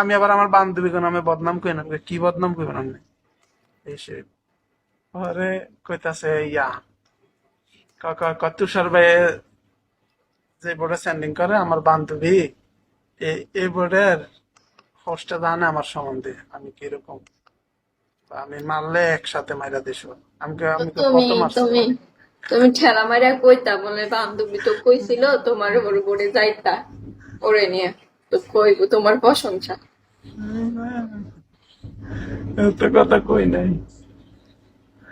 আমি আবার আমার বান্ধবীকে নামে বদনাম কই না, কি বদনাম কইবেন আপনি? এসে পরে কইতাছে ইয়া তুষার ভাই যে বোর্ডে স্যান্ডিং করে আমার বান্ধবী এই বোর্ডের হোস্টে জানে আমার সম্বন্ধে আমি কিরকম, আমি মারলে একসাথে মাইরা দিস। তো আমি তো তুমি কত মারছি। তুমি তুমি ঠেলা মারিয়া কইতা বলে বান্ধবী তো কইছিল তোমার ওর উপরে যাইতা ওরে নিয়ে, তো কইব তোমার প্রশংসা। এত কথা কই নাই।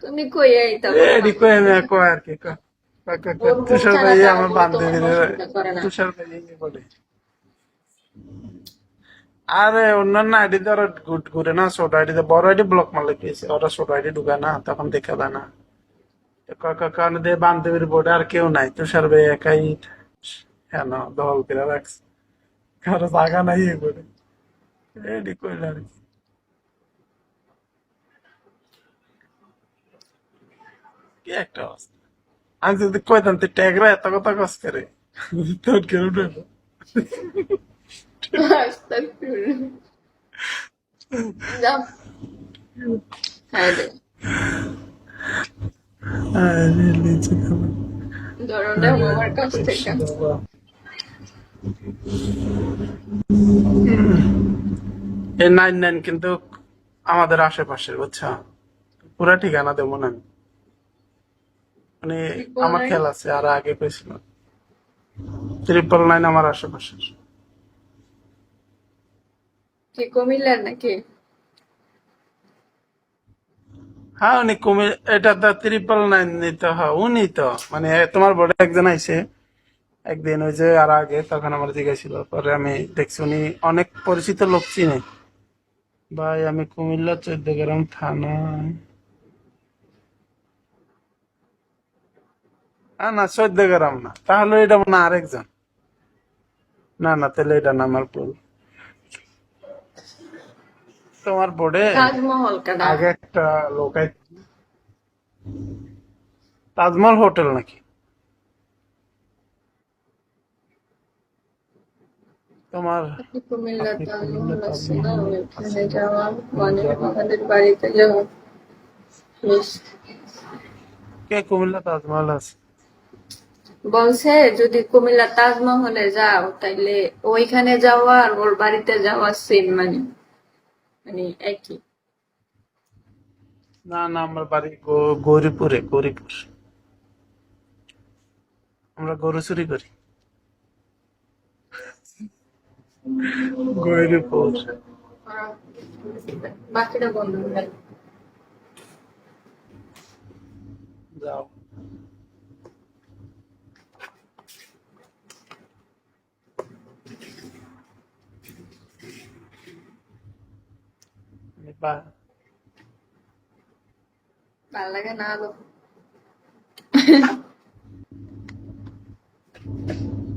তুমি কই আইতা বলে এডি কই বান্ধবী আমি কয় আর কি ওর বোন তুষার ছাড়া ভাই তার আমার বোন তোমার বান্ধবীর, প্রশংসা করে না। তুষার ভাই বলে। আরে অন্যান্য আইডি তো ওরা ঘুরে না, ছোট আইডিতে বড় আইডি ব্লক মারলে কি হয়েছে, ওরা ছোট আইডি ঢুকায় না, তখন দেখা যায় না। কারণ দিয়ে বান্ধবীর বোর্ডে আর কেউ নাই, তুষার ভাই একাই হেন দল করে রাখছে, কারো জায়গা নাই এই বোর্ডে। এডি কইল আর কি। কি একটা অবস্থা। আমি যদি কইতাম তুই ট্যাগরা এত কথা কস করে, তোর কেন উঠে না? আস্তাগফিরুল্লাহ। যাও, হ্যাঁ রে, আরে লিচু খাবার। ধরো নাও আমার কাছ থেকে। এই 99 কিন্তু আমাদের আশেপাশে, বুঝছো? পুরা ঠিকানা দেবো না আমি, মানে ট্রিপল আমার নাইন খেয়াল আছে আর আগে কইছিল 999 আমার আশেপাশে। কি কুমিল্লার নাকি? হ্যাঁ উনি কুমির, এটা তো 999 নিতে হয় উনি তো, মানে তোমার বোর্ডে একজন আইছে একদিন, ওই যে আর আগে তখন আমার জিজ্ঞাসা, পরে আমি দেখছি উনি অনেক পরিচিত লোক চিনে। ভাই আমি কুমিল্লা 14 গ্রাম থানা, না 14 গ্রাম না, তাহলে এটা মনে হয় আরেকজন। না তাহলে এটা না, আমার ভুল। তোমার বোর্ডে তাজমহল কাটা। আগে একটা লোক তাজমহল হোটেল নাকি তোমার? কুমিল্লা আপনি কুমিল্লা তাজমহল আছে না, তাজমহল ওইখানে আছে, যাওয়া ওখানে মানে যাওয়া। আমাদের বাড়িতে যাওয়া বেশ। কে কুমিল্লা তাজমহল আছে? বলছে যদি কুমিল্লা তাজমহলে যাও তাইলে ওইখানে যাওয়া আর ওর বাড়িতে যাওয়া সেম, মানে মানে একই। না আমার বাড়ি গৌরীপুরে, গৌরীপুর। আমরা গরু চুরি করি। গৌরীপুর। বাকিটা বন্ধ হয়ে গেল। যাও। বা- ভালো লাগে না আলো।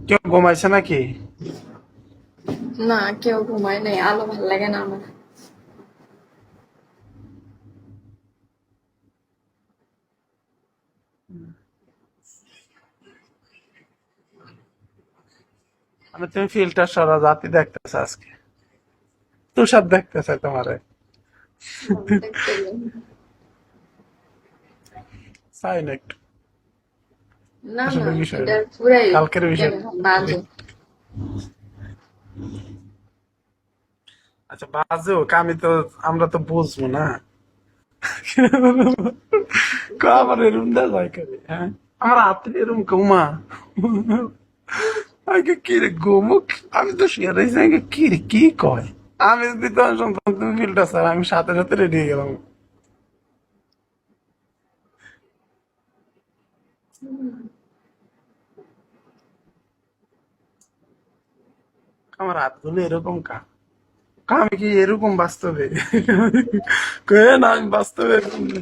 কেউ ঘুমাইছে নাকি? না, কেউ ঘুমায় নাই, আলো ভালো লাগে না আমার। মানে তুমি ফিল্টার সরা জাতি দেখতেছ আজকে, তুষার দেখতেছে তোমারে। দেখতে গেলাম। চাই না একটু না না, আসলে বিষয়টা, এটা পুরাই কালকের বিষয়। ক্যামেরা বাজে। আচ্ছা বাজে হোক, আমি তো, আমরা তো বুঝবো না। আমার এরম না যায় করে, হ্যাঁ আমার হাতে এরম ঘুমা, আগে কি রে ঘুমুক, আমি তো শুয়ে রয়েছি আগে কি রে কি কয়। আমি যদি তোমার শুনতাম তুমি ফিল্টার স্যার, আমি সাথে সাথে রেডি হয়ে গেলাম। আমার হাতগুলো এরকম আমি কি এরকম বাস্তবে? কয়ে না আমি বাস্তবে এরকম না।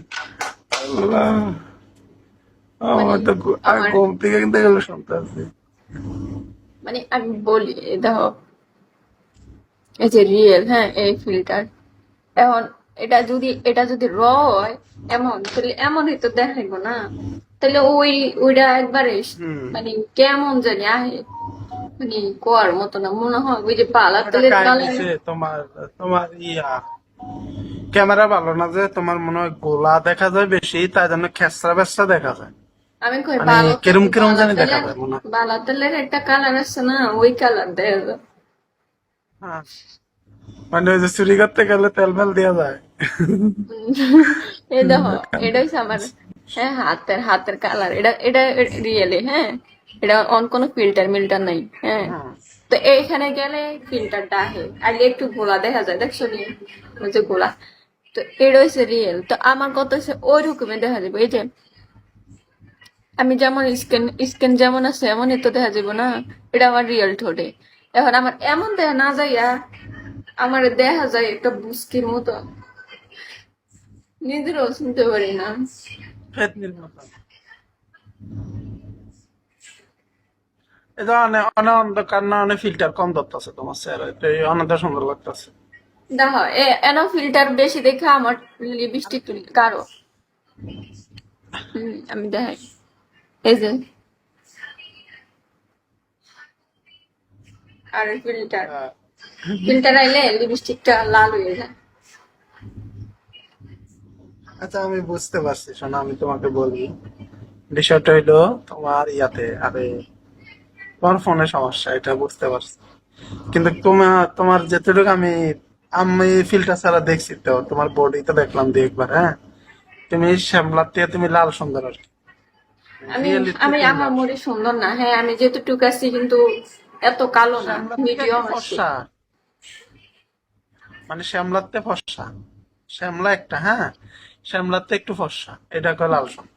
আল্লাহ, মানে আমার তো আমি আমার ঘুম থেকে কিন্তু গেলে শুনতে আছি। মানে আমি বলি, এই দেখো, এই যে রিয়েল, হ্যাঁ এই ফিল্টার, এখন এটা যদি র হয় এমন, তাহলে এমনই তো দেখাইবো না, তাহলে ওইটা একবারে হুম। মানে কেমন জানি আহে। মানে কোয়ার মতো না মনে হয় ওই যে বালা ওটা তেলের কাই কালার। দিছে তোমার, তোমার ক্যামেরা ভালো না যে তোমার মনে হয় গোলা দেখা যায় বেশি, তাই জন্য খেসরা বেসরা দেখা যায়। আমি কই মানে কিরম কিরম বালা জানি দেখা তেলের, যায় মনে হয়। বালা তেলের একটা কালার আছে না, ওই কালার দেখা যায়। হ্যাঁ, মানে ওই যে চুরি করতে গেলে তেল ফেল দেওয়া যায়। এই দেখো, এটা হচ্ছে আমার, হ্যাঁ, হাতের হাতের কালার, এটা এটা রিয়েলি, হ্যাঁ, এটা অন কোনো ফিল্টার মিল্টার নাই, হ্যাঁ। হুম। তো এইখানে গেলে ফিল্টারটা আহে, আগে একটু গোলা দেখা যায়, দেখছো নি, ওই যে গোলা। তো এটা হচ্ছে রিয়েল, তো আমার কথা হচ্ছে ওই রকমই দেখা যাবে। এই যে আমি যেমন স্কিন স্কিন যেমন আছে এমনই তো দেখা যাবে না, এটা আমার রিয়েল ঠোঁটে। এখন আমার এমন দেখা না যাইয়া আমার দেখা যায় একটা বুস্কির মতো, নিজেরও চিনতে পারি না। ফেতনির মতো। এই যে অনেক অনেক অন্ধকার না, অনেক ফিল্টার কম ধরতেছে তোমার চেহারা, অনেকটা সুন্দর লাগতেছে। দেখো এন ফিল্টার বেশি দেখে আমার লিপস্টিক গাঢ়। আমি দেখাই, এই যে, আর ফিল্টার, হ্যাঁ। ফিল্টার আইলে লিপস্টিকটা লাল হয়ে যায়। আচ্ছা আমি বুঝতে পারছি, শোনো আমি তোমাকে বলি, বিষয়টা হইলো তোমার ইয়াতে, আরে তোমার ফোনে সমস্যা, এটা বুঝতে পারছি। কিন্তু তোমার তোমার যেটুকু আমি আমি ফিল্টার ছাড়া দেখছি, তো তোমার বডি তো দেখলাম দিয়ে একবার, হ্যাঁ। তুমি শ্যামলার থেকে তুমি লাল সুন্দর আর কি, আমি রিয়েলিটি আমি তুমি আমার লাল মনে সুন্দর। সুন্দর না, হ্যাঁ, আমি যেহেতু আছি কিন্তু এত কালো না, শ্যামলার থেকে একটু মিডিয়াম আছি। ফর্সা, মানে শ্যামলার থেকে ফর্সা, শ্যামলা একটা, হ্যাঁ, শ্যামলার থেকে একটু ফর্সা, এটা কয় লাল সুন্দর,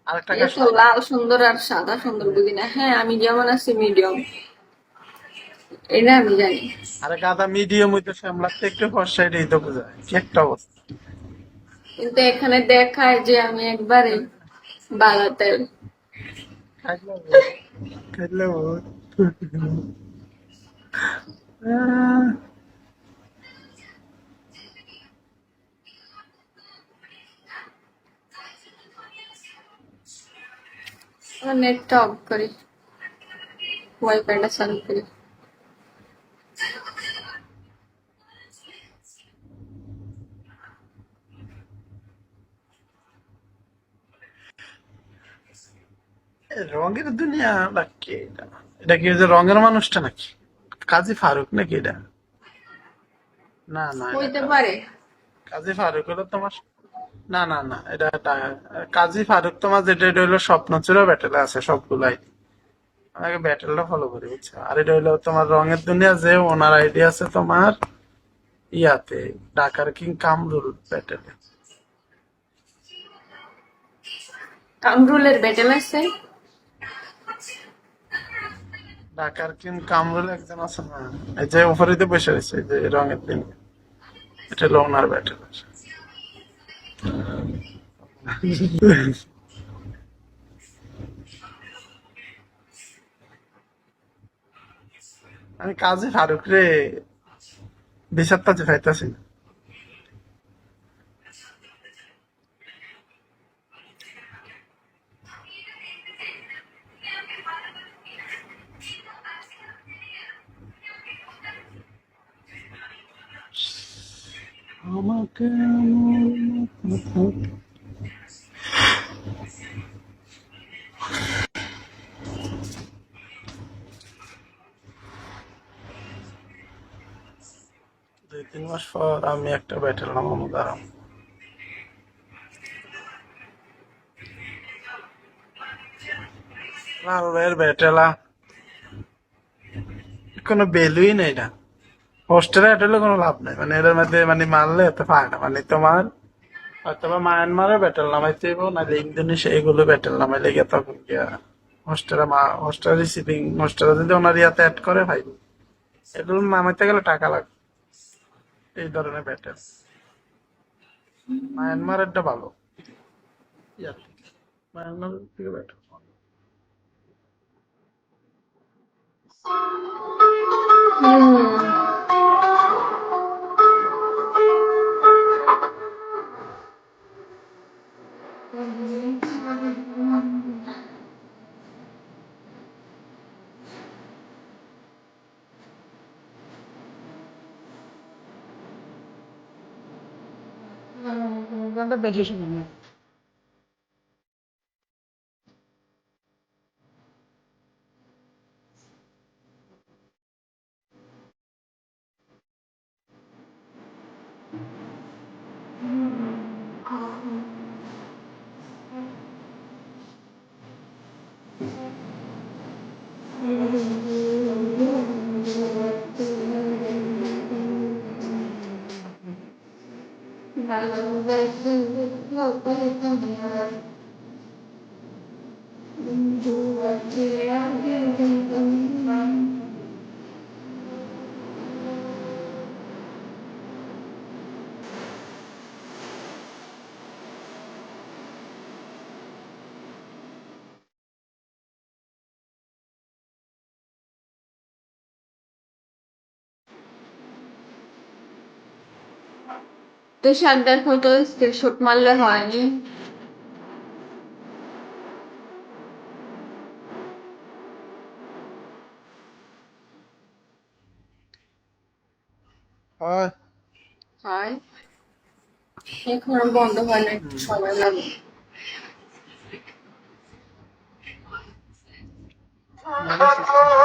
আরেকটাকে এত সাদা। লাল সুন্দর আর সাদা সুন্দর বুঝি না, হ্যাঁ, আমি যেমন আছি মিডিয়াম, এটা আমি জানি। আরে গাদা মিডিয়াম হইতো, শ্যামলার থেকে একটু ফর্সা, এটাই তো বোঝায় কি একটা অবস্থা। কিন্তু এখানে দেখায় যে আমি একবারে বালা তেল। খাইলে ভূত, খাইলে ভূত। আহ, আমার নেটটা অফ করি, ওয়াইফাইটা চালু করি। এ রঙের দুনিয়া নাকি এটা? এটা কি ওই যে রঙের মানুষটা নাকি, কাজী ফারুক নাকি এটা? না না, এটা হইতে পারে। কাজী ফারুক হলো তোমার, না না না, কাজী ফারুক তোমার যেটা, এটা হইলো স্বপ্নচূড়া ব্যাটেলে আছে সবগুলাই। আমাকে ব্যাটেলটা ফলো করি বুঝছো, আর এটা হইলো তোমার রঙের দুনিয়া, যে ওনার আইডি আছে তোমার ইয়াতে, ঢাকার কিং কামরুল ব্যাটেলে। কামরুলের ব্যাটেল আছে। ঢাকার কিং কামরুল একজন আছে না, এই যে উপরে বসে রয়েছে, এই যে রঙের দিন, এটা হলো ওনার ব্যাটেল। আমি কাজী ফারুক রে বিচার তাতে পাইতাছি না। আমাকে দুই তিন মাস পর আমি একটা ব্যাটেল নামাবো, দাঁড়াও। লাল ভাইয়ের ব্যাটেলা কোনো ভ্যালুই নেই এটা, হোস্টেলে এটা কোনো লাভ নাই, মানে এটার মধ্যে মানে মারলে এত পায় না, মানে তোমার হয়তো বা মায়ানমারে ব্যাটেল নামাইতে হইব, নাহলে ইন্দোনেশিয়া, এগুলো ব্যাটেল নামাইলে গিয়ে তখন গিয়া হোস্টেলে হোস্টেল রিসিভিং হোস্টেলে যদি ওনার ইয়াতে অ্যাড করে ভাই, এগুলো নামাইতে গেলে টাকা লাগবে, এই ধরনের ব্যাটেল। মায়ানমারেরটা ভালো ইয়ার থেকে, মায়ানমারের থেকে ব্যাটেল। বেশি শুনি তো শান্তার ফটো স্ক্রিনশট মারলে হয়নি। হয় হয় এখনো বন্ধ হয় না, একটু সময় লাগবে। ভালো সিস্টেম।